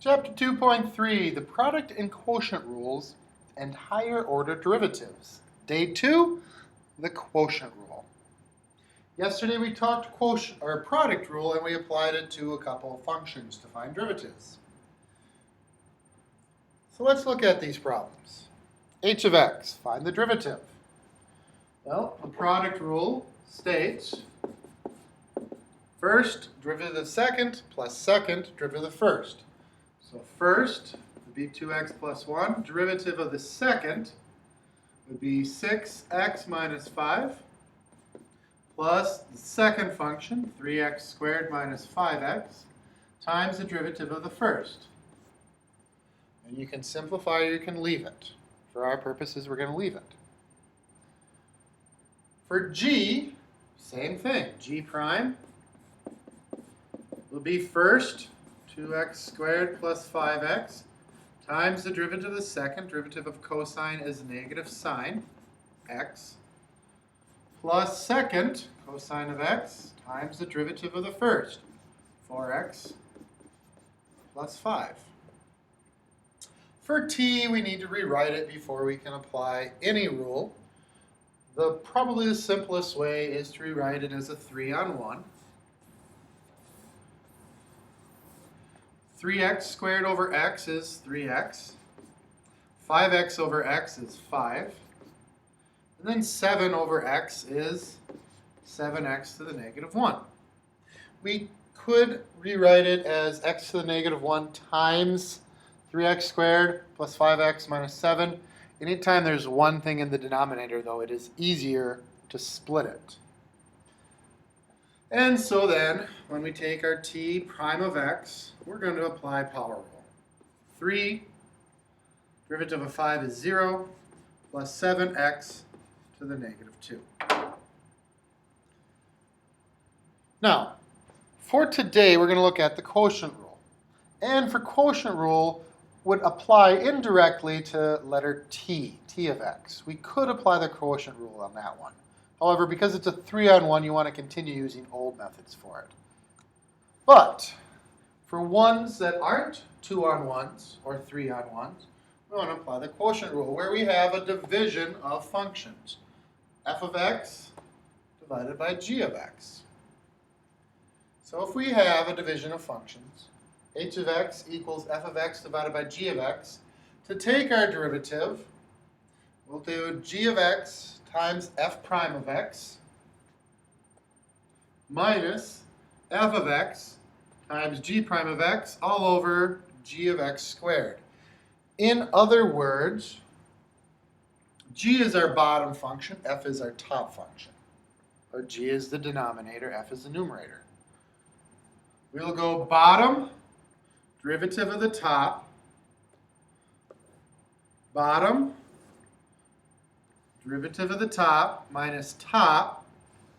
Chapter 2.3, the product and quotient rules and higher order derivatives. Day 2, the quotient rule. Yesterday we talked quotient or product rule and we applied it to a couple of functions to find derivatives. So let's look at these problems. h of x, find the derivative. Well, the product rule states first derivative of the second plus second derivative of the first. So first would be 2x plus 1. Derivative of the second would be 6x minus 5 plus the second function, 3x squared minus 5x, times the derivative of the first. And you can simplify or you can leave it. For our purposes, we're going to leave it. For g, same thing. G prime will be first 2x squared plus 5x times the derivative of the second. Derivative of cosine is negative sine x plus second cosine of x times the derivative of the first, 4x plus 5. For t, we need to rewrite it before we can apply any rule. Probably the simplest way is to rewrite it as a 3-on-1. 3x squared over x is 3x. 5x over x is 5. And then 7 over x is 7x to the negative 1. We could rewrite it as x to the negative 1 times 3x squared plus 5x minus 7. Anytime there's one thing in the denominator, though, it is easier to split it. And so then, when we take our t prime of x, we're going to apply power rule. 3, derivative of 5 is 0, plus 7x to the negative 2. Now, for today, we're going to look at the quotient rule. And for quotient rule, would apply indirectly to letter t of x. We could apply the quotient rule on that one. However, because it's a 3-on-1, you want to continue using old methods for it. But for ones that aren't 2-on-1s or 3-on-1s, we want to apply the quotient rule, where we have a division of functions. F of x divided by g of x. So if we have a division of functions, h of x equals f of x divided by g of x, to take our derivative, we'll do g of x times f prime of x minus f of x times g prime of x all over g of x squared. In other words, g is our bottom function, f is our top function. Or g is the denominator, f is the numerator. We'll go bottom, derivative of the top, bottom, derivative of the top minus top,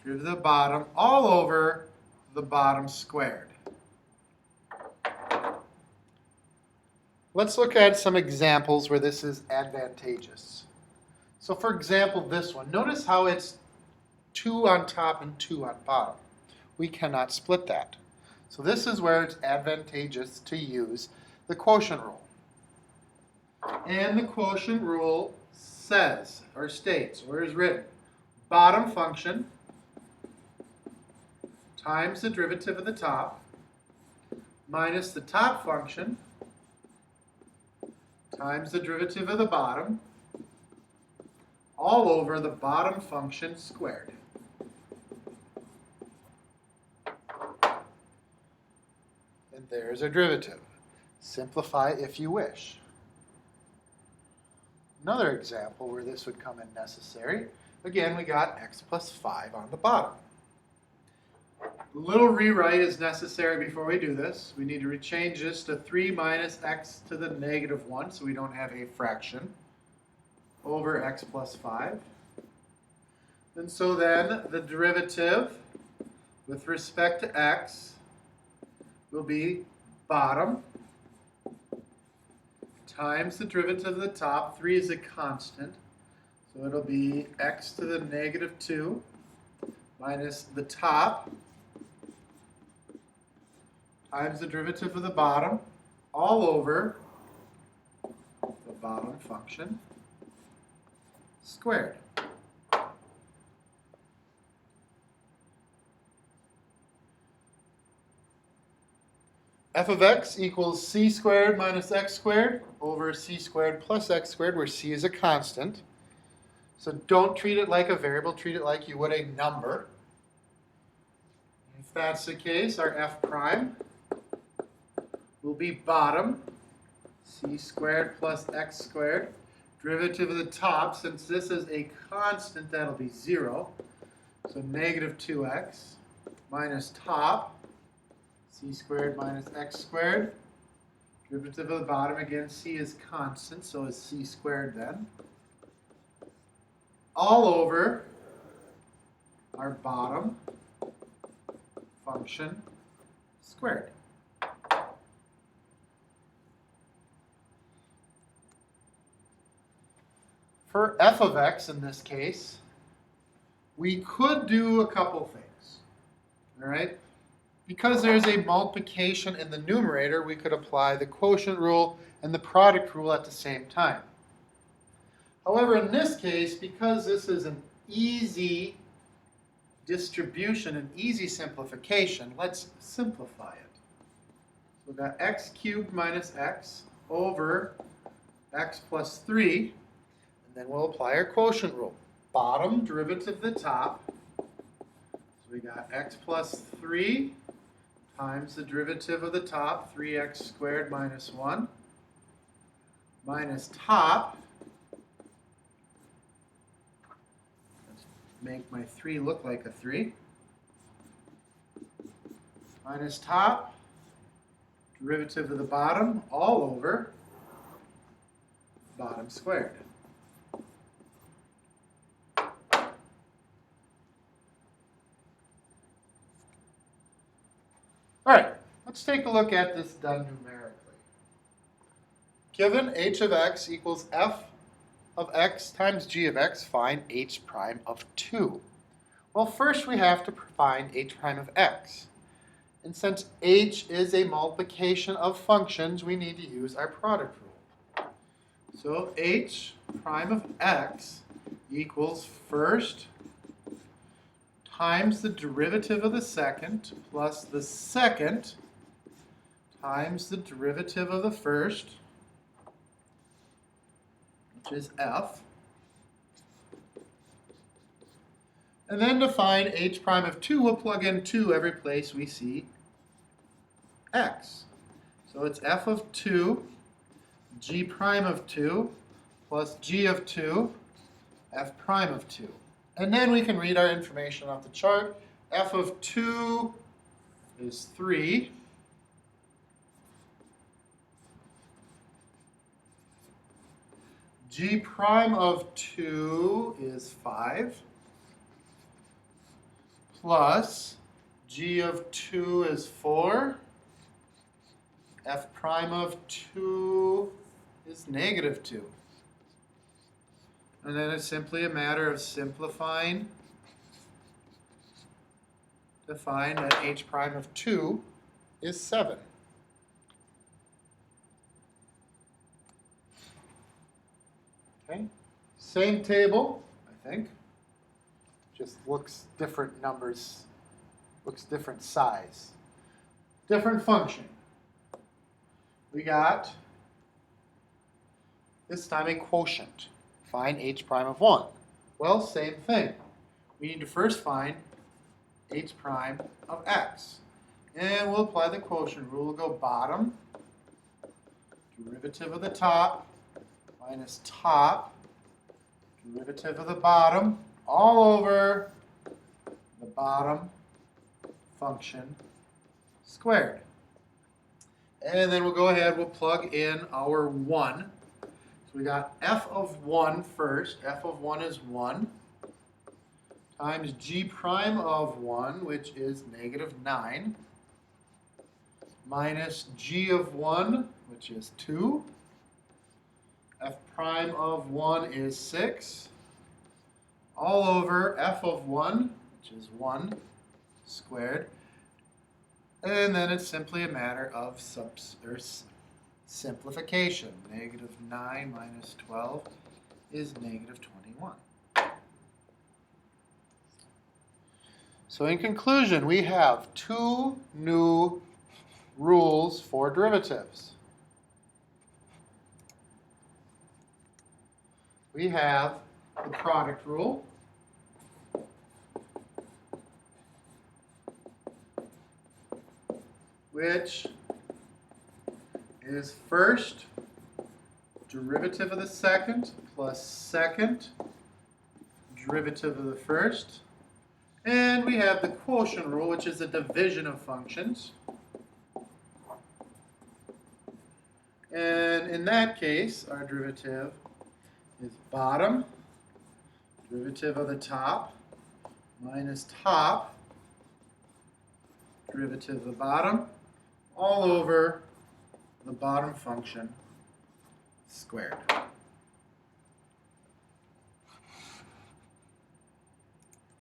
derivative of the bottom, all over the bottom squared. Let's look at some examples where this is advantageous. So for example, this one. Notice how it's 2 on top and 2 on bottom. We cannot split that. So this is where it's advantageous to use the quotient rule. And the quotient rule says, or states, or is written, bottom function times the derivative of the top minus the top function times the derivative of the bottom all over the bottom function squared. And there's our derivative. Simplify if you wish. Another example where this would come in necessary. Again, we got x plus 5 on the bottom. A little rewrite is necessary before we do this. We need to change this to 3 minus x to the negative 1, so we don't have a fraction, over x plus 5. And so then the derivative with respect to x will be bottom times the derivative of the top. 3 is a constant, so it'll be x to the negative 2 minus the top times the derivative of the bottom all over the bottom function squared. F of x equals c squared minus x squared over c squared plus x squared, where c is a constant. So don't treat it like a variable, treat it like you would a number. If that's the case, our f prime will be bottom c squared plus x squared. Derivative of the top, since this is a constant, that'll be 0. So negative 2x minus top c squared minus x squared. Derivative of the bottom, again, c is constant, so is c squared then. All over our bottom function squared. For f of x in this case, we could do a couple things. All right? Because there's a multiplication in the numerator, we could apply the quotient rule and the product rule at the same time. However, in this case, because this is an easy distribution, an easy simplification, let's simplify it. So we've got x cubed minus x over x plus 3. And then we'll apply our quotient rule. Bottom derivative of the top. So we got x plus 3 times the derivative of the top, 3x squared minus 1, minus top. Let's make my 3 look like a 3. Minus top, derivative of the bottom, all over bottom squared. All right, let's take a look at this done numerically. Given h of x equals f of x times g of x, find h prime of 2. Well, first we have to find h prime of x. And since h is a multiplication of functions, we need to use our product rule. So h prime of x equals first times the derivative of the second plus the second times the derivative of the first, which is f. And then to find h prime of 2, we'll plug in 2 every place we see x. So it's f of 2, g prime of 2, plus g of 2, f prime of 2. And then we can read our information off the chart. F of 2 is 3. G prime of 2 is 5. Plus g of 2 is 4. F prime of 2 is negative 2. And then it's simply a matter of simplifying to find that h prime of 2 is 7. Okay, same table, I think. Just looks different numbers, looks different size. Different function. We got, this time, a quotient. Find h prime of 1. Well, same thing. We need to first find h prime of x. And we'll apply the quotient rule. We'll go bottom, derivative of the top, minus top, derivative of the bottom, all over the bottom function squared. And then we'll go ahead, we'll plug in our 1. So we got f of 1 first. F of 1 is 1 times g prime of 1, which is negative 9, minus g of 1, which is 2. F prime of 1 is 6, all over f of 1, which is 1 squared. And then it's simply a matter of Simplification. Negative 9 minus 12 is negative 21. So in conclusion, we have two new rules for derivatives. We have the product rule, which is first derivative of the second plus second derivative of the first. And we have the quotient rule, which is a division of functions. And in that case, our derivative is bottom, derivative of the top, minus top, derivative of the bottom, all over the bottom function squared.